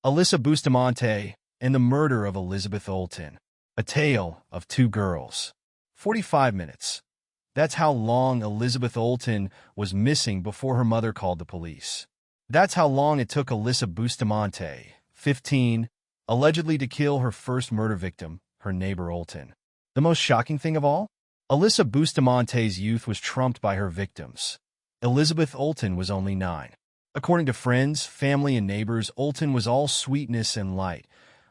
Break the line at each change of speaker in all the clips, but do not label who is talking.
Alyssa Bustamante and the Murder of Elizabeth Olten. A Tale of Two Girls. 45 minutes. That's how long Elizabeth Olten was missing before her mother called the police. That's how long it took Alyssa Bustamante, 15, allegedly to kill her first murder victim, her neighbor Olten. The most shocking thing of all? Alyssa Bustamante's youth was trumped by her victims. Elizabeth Olten was only 9. According to friends, family, and neighbors, Olten was all sweetness and light,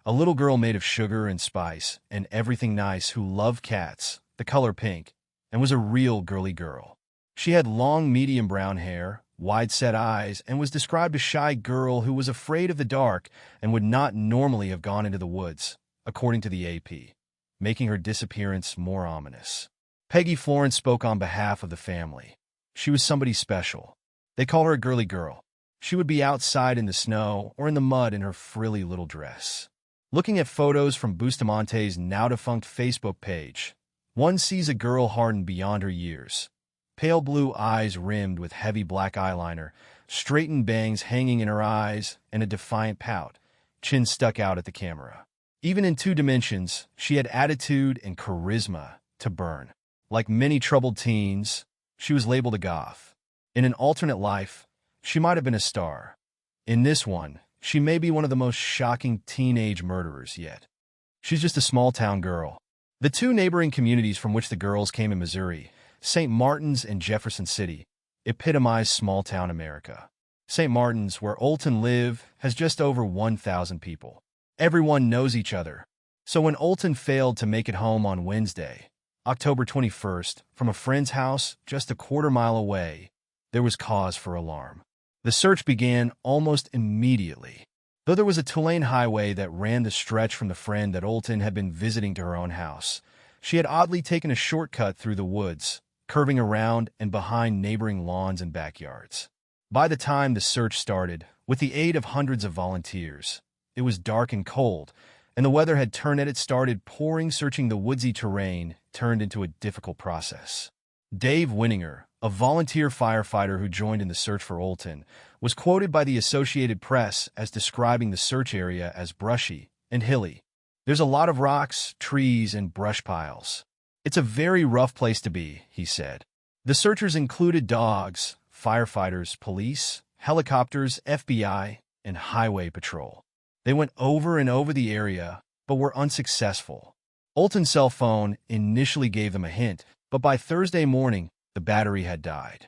a little girl made of sugar and spice and everything nice who loved cats, the color pink, and was a real girly girl. She had long medium brown hair, wide-set eyes, and was described a shy girl who was afraid of the dark and would not normally have gone into the woods, according to the AP, making her disappearance more ominous. Peggy Florence spoke on behalf of the family. She was somebody special. They called her a girly girl. She would be outside in the snow or in the mud in her frilly little dress. Looking at photos from Bustamante's now-defunct Facebook page, one sees a girl hardened beyond her years. Pale blue eyes rimmed with heavy black eyeliner, straightened bangs hanging in her eyes, and a defiant pout, chin stuck out at the camera. Even in 2 dimensions, she had attitude and charisma to burn. Like many troubled teens, she was labeled a goth. In an alternate life, she might have been a star. In this one, she may be one of the most shocking teenage murderers yet. She's just a small-town girl. The 2 neighboring communities from which the girls came in Missouri, St. Martin's and Jefferson City, epitomize small-town America. St. Martin's, where Olten lived, has just over 1,000 people. Everyone knows each other. So when Olten failed to make it home on Wednesday, October 21st, from a friend's house just a quarter-mile away, there was cause for alarm. The search began almost immediately. Though there was a 2-lane highway that ran the stretch from the friend that Olten had been visiting to her own house, she had oddly taken a shortcut through the woods, curving around and behind neighboring lawns and backyards. By the time the search started, with the aid of hundreds of volunteers, it was dark and cold, and the weather had turned and it started pouring. Searching the woodsy terrain turned into a difficult process. Dave Winninger, a volunteer firefighter who joined in the search for Olten, was quoted by the Associated Press as describing the search area as brushy and hilly. There's a lot of rocks, trees, and brush piles. It's a very rough place to be, he said. The searchers included dogs, firefighters, police, helicopters, FBI, and highway patrol. They went over and over the area, but were unsuccessful. Olten's cell phone initially gave them a hint, but by Thursday morning, the battery had died.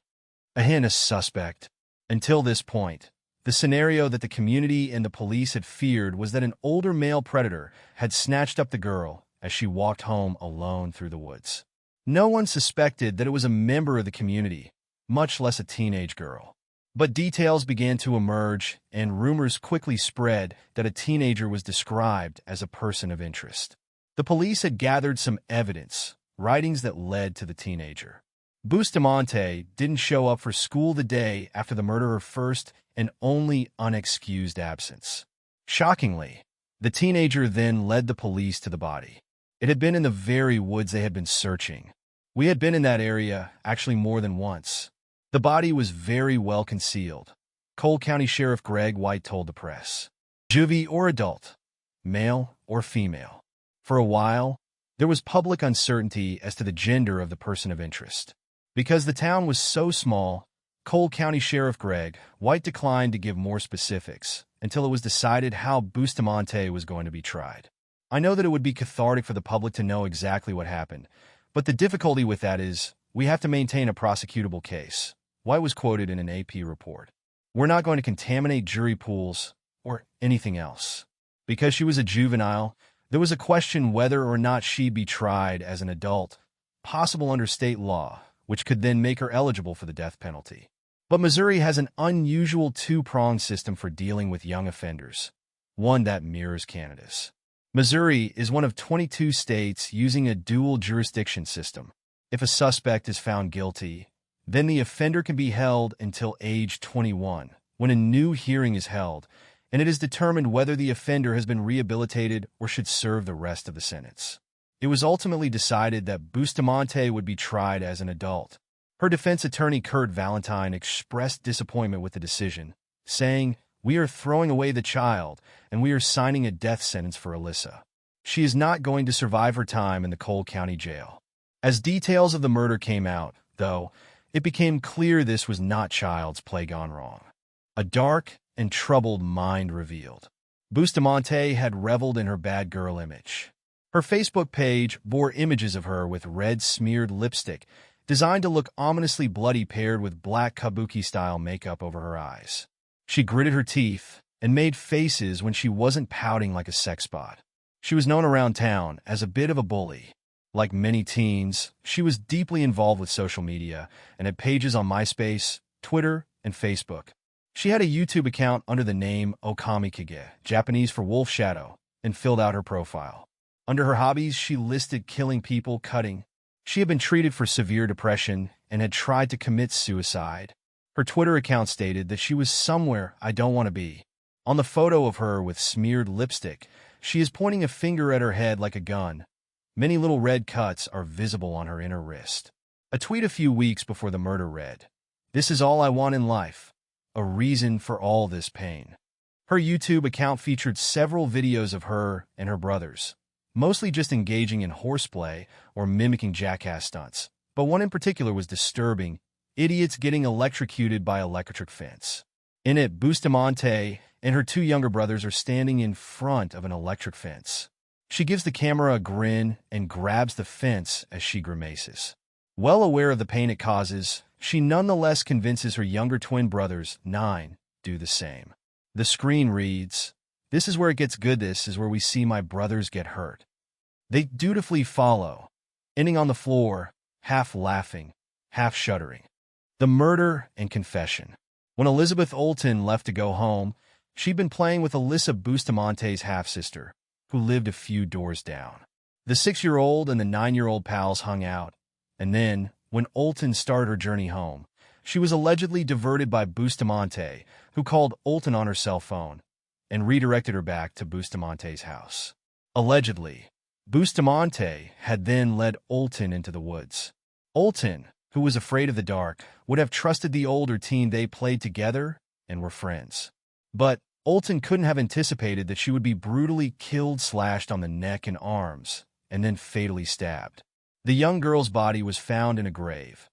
A hint, a suspect. Until this point, the scenario that the community and the police had feared was that an older male predator had snatched up the girl as she walked home alone through the woods. No one suspected that it was a member of the community, much less a teenage girl. But details began to emerge, and rumors quickly spread that a teenager was described as a person of interest. The police had gathered some evidence, writings that led to the teenager. Bustamante didn't show up for school the day after the murderer's first and only unexcused absence. Shockingly, the teenager then led the police to the body. It had been in the very woods they had been searching. We had been in that area, actually more than once. The body was very well concealed. Cole County Sheriff Greg White told the press. Juvie or adult, male or female. For a while, there was public uncertainty as to the gender of the person of interest. Because the town was so small, Cole County Sheriff Greg White declined to give more specifics until it was decided how Bustamante was going to be tried. I know that it would be cathartic for the public to know exactly what happened, but the difficulty with that is we have to maintain a prosecutable case. White was quoted in an AP report. We're not going to contaminate jury pools or anything else. Because she was a juvenile, there was a question whether or not she'd be tried as an adult, possible under state law, which could then make her eligible for the death penalty. But Missouri has an unusual 2-pronged system for dealing with young offenders, one that mirrors Canada's. Missouri is one of 22 states using a dual jurisdiction system. If a suspect is found guilty, then the offender can be held until age 21, when a new hearing is held, and it is determined whether the offender has been rehabilitated or should serve the rest of the sentence. It was ultimately decided that Bustamante would be tried as an adult. Her defense attorney Kurt Valentine expressed disappointment with the decision, saying, We are throwing away the child, and we are signing a death sentence for Alyssa. She is not going to survive her time in the Cole County Jail. As details of the murder came out, though, it became clear this was not child's play gone wrong. A dark and troubled mind revealed. Bustamante had reveled in her bad girl image. Her Facebook page bore images of her with red smeared lipstick, designed to look ominously bloody, paired with black kabuki-style makeup over her eyes. She gritted her teeth and made faces when she wasn't pouting like a sex bot. She was known around town as a bit of a bully. Like many teens, she was deeply involved with social media and had pages on MySpace, Twitter, and Facebook. She had a YouTube account under the name Okamikage, Japanese for wolf shadow, and filled out her profile. Under her hobbies, she listed killing people, cutting. She had been treated for severe depression and had tried to commit suicide. Her Twitter account stated that she was somewhere I don't want to be. On the photo of her with smeared lipstick, she is pointing a finger at her head like a gun. Many little red cuts are visible on her inner wrist. A tweet a few weeks before the murder read, "This is all I want in life. A reason for all this pain." Her YouTube account featured several videos of her and her brothers, mostly just engaging in horseplay or mimicking jackass stunts. But one in particular was disturbing: idiots getting electrocuted by electric fence. In it, Bustamante and her two younger brothers are standing in front of an electric fence. She gives the camera a grin and grabs the fence as she grimaces. Well aware of the pain it causes, she nonetheless convinces her younger twin brothers, 9, do the same. The screen reads, "This is where it gets good. This is where we see my brothers get hurt." They dutifully follow, ending on the floor, half laughing, half shuddering. The murder and confession. When Elizabeth Olten left to go home, she'd been playing with Alyssa Bustamante's half-sister, who lived a few doors down. The 6-year-old and the 9-year-old pals hung out, and then, when Olten started her journey home, she was allegedly diverted by Bustamante, who called Olten on her cell phone and redirected her back to Bustamante's house. Allegedly, Bustamante had then led Olten into the woods. Olten, who was afraid of the dark, would have trusted the older teen. They played together and were friends. But Olten couldn't have anticipated that she would be brutally killed, slashed on the neck and arms, and then fatally stabbed. The young girl's body was found in a grave.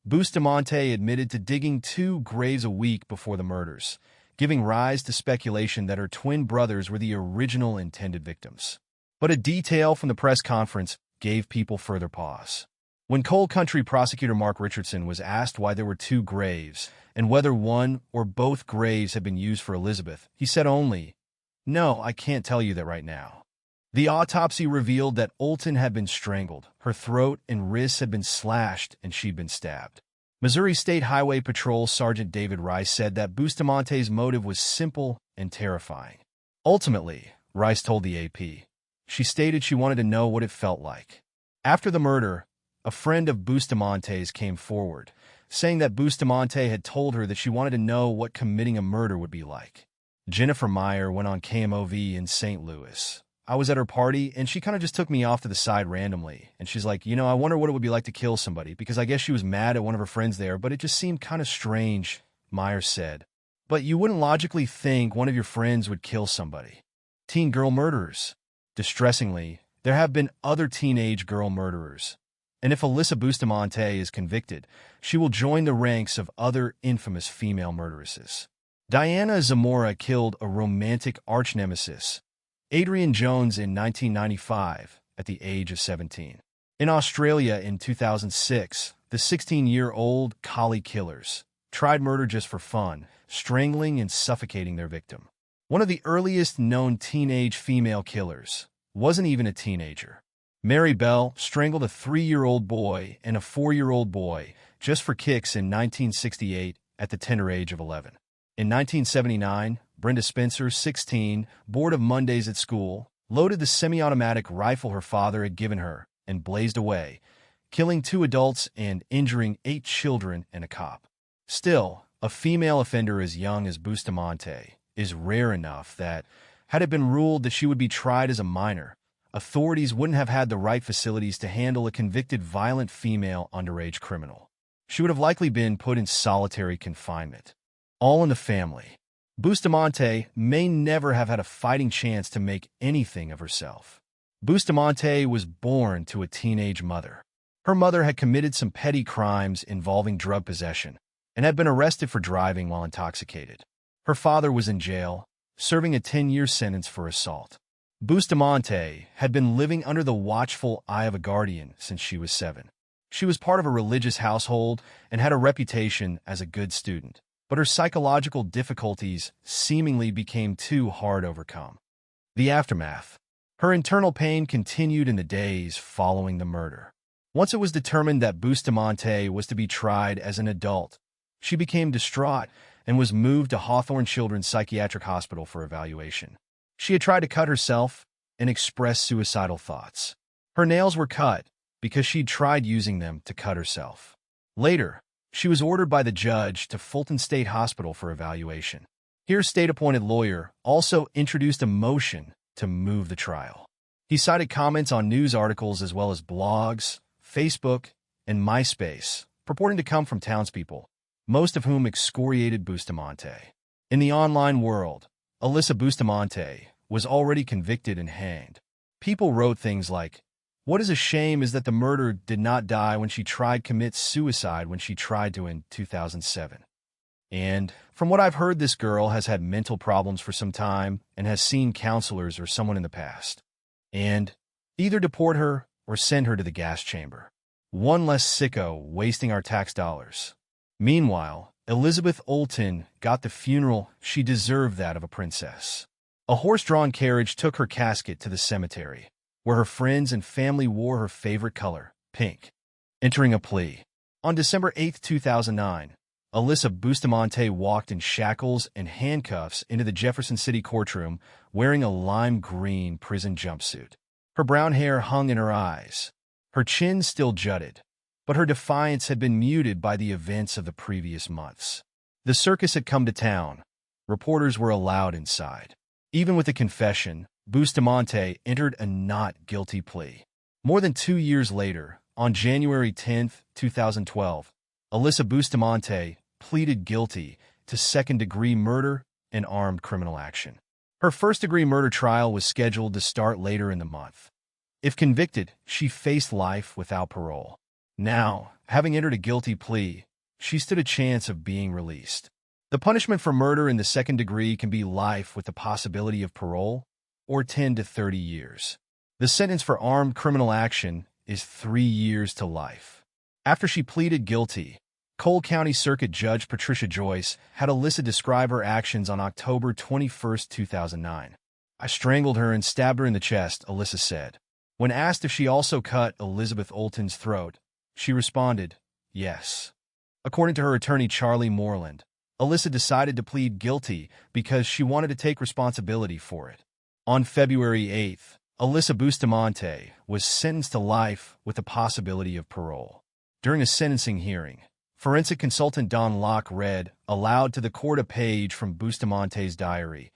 Bustamante admitted to digging 2 graves a week before the murders, giving rise to speculation that her twin brothers were the original intended victims. But a detail from the press conference gave people further pause. When Cole County prosecutor Mark Richardson was asked why there were 2 graves and whether one or both graves had been used for Elizabeth, he said only, "No, I can't tell you that right now." The autopsy revealed that Olten had been strangled, her throat and wrists had been slashed, and she'd been stabbed. Missouri State Highway Patrol Sergeant David Rice said that Bustamante's motive was simple and terrifying. Ultimately, Rice told the AP, she stated she wanted to know what it felt like. After the murder, a friend of Bustamante's came forward, saying that Bustamante had told her that she wanted to know what committing a murder would be like. Jennifer Meyer went on KMOV in St. Louis. "I was at her party, and she kind of just took me off to the side randomly. And she's like, I wonder what it would be like to kill somebody, because I guess she was mad at one of her friends there, but it just seemed kind of strange," Meyer said. "But you wouldn't logically think one of your friends would kill somebody." Teen girl murderers. Distressingly, there have been other teenage girl murderers. And if Alyssa Bustamante is convicted, she will join the ranks of other infamous female murderesses. Diana Zamora killed a romantic arch-nemesis, Adrian Jones, in 1995 at the age of 17. In Australia in 2006, the 16-year-old Collie killers tried murder just for fun, strangling and suffocating their victim. One of the earliest known teenage female killers wasn't even a teenager. Mary Bell strangled a 3-year-old boy and a 4-year-old boy just for kicks in 1968 at the tender age of 11. In 1979, Brenda Spencer, 16, bored of Mondays at school, loaded the semi-automatic rifle her father had given her and blazed away, killing 2 adults and injuring 8 children and a cop. Still, a female offender as young as Bustamante is rare enough that, had it been ruled that she would be tried as a minor, authorities wouldn't have had the right facilities to handle a convicted violent female underage criminal. She would have likely been put in solitary confinement. All in the family. Bustamante may never have had a fighting chance to make anything of herself. Bustamante was born to a teenage mother. Her mother had committed some petty crimes involving drug possession and had been arrested for driving while intoxicated. Her father was in jail, serving a 10-year sentence for assault. Bustamante had been living under the watchful eye of a guardian since she was 7. She was part of a religious household and had a reputation as a good student, but her psychological difficulties seemingly became too hard to overcome. The aftermath. Her internal pain continued in the days following the murder. Once it was determined that Bustamante was to be tried as an adult, she became distraught and was moved to Hawthorne Children's Psychiatric Hospital for evaluation. She had tried to cut herself and expressed suicidal thoughts. Her nails were cut because she'd tried using them to cut herself. Later, she was ordered by the judge to Fulton State Hospital for evaluation. Here, state-appointed lawyer also introduced a motion to move the trial. He cited comments on news articles as well as blogs, Facebook, and MySpace, purporting to come from townspeople, most of whom excoriated Bustamante. In the online world, Alyssa Bustamante was already convicted and hanged. People wrote things like, "What is a shame is that the murderer did not die when she tried to commit suicide when she tried to in 2007. And, from what I've heard, this girl has had mental problems for some time and has seen counselors or someone in the past. And either deport her or send her to the gas chamber. One less sicko wasting our tax dollars." Meanwhile, Elizabeth Olten got the funeral she deserved, that of a princess. A horse-drawn carriage took her casket to the cemetery, where her friends and family wore her favorite color, pink. Entering a plea. On December 8, 2009, Alyssa Bustamante walked in shackles and handcuffs into the Jefferson City courtroom wearing a lime green prison jumpsuit. Her brown hair hung in her eyes. Her chin still jutted, but her defiance had been muted by the events of the previous months. The circus had come to town. Reporters were allowed inside. Even with the confession, Bustamante entered a not guilty plea. More than 2 years later, on January 10, 2012, Alyssa Bustamante pleaded guilty to second-degree murder and armed criminal action. Her first-degree murder trial was scheduled to start later in the month. If convicted, she faced life without parole. Now, having entered a guilty plea, she stood a chance of being released. The punishment for murder in the second degree can be life with the possibility of parole, or 10 to 30 years. The sentence for armed criminal action is 3 years to life. After she pleaded guilty, Cole County Circuit Judge Patricia Joyce had Alyssa describe her actions on October 21, 2009. "I strangled her and stabbed her in the chest," Alyssa said. When asked if she also cut Elizabeth Olten's throat, she responded, "Yes." According to her attorney Charlie Moreland, Alyssa decided to plead guilty because she wanted to take responsibility for it. On February 8th, Alyssa Bustamante was sentenced to life with the possibility of parole. During a sentencing hearing, forensic consultant Don Locke read aloud to the court a page from Bustamante's diary,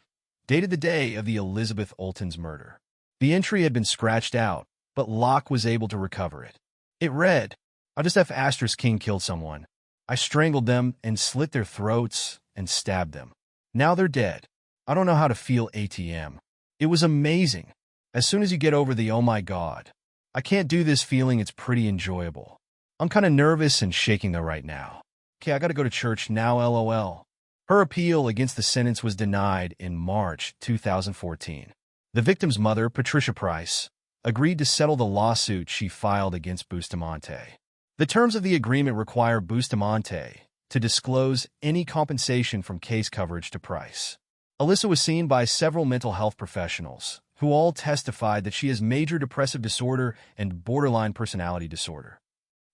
dated the day of the Elizabeth Olten's murder. The entry had been scratched out, but Locke was able to recover it. It read, "I just F*** King killed someone. I strangled them and slit their throats and stabbed them. Now they're dead. I don't know how to feel ATM. It was amazing. As soon as you get over the oh my god, I can't do this feeling, it's pretty enjoyable. I'm kind of nervous and shaking though right now. Okay, I gotta go to church now, LOL." Her appeal against the sentence was denied in March 2014. The victim's mother, Patricia Price, agreed to settle the lawsuit she filed against Bustamante. The terms of the agreement require Bustamante to disclose any compensation from case coverage to Price. Alyssa was seen by several mental health professionals, who all testified that she has major depressive disorder and borderline personality disorder.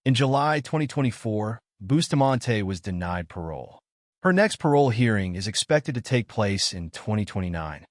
In July 2024, Bustamante was denied parole. Her next parole hearing is expected to take place in 2029.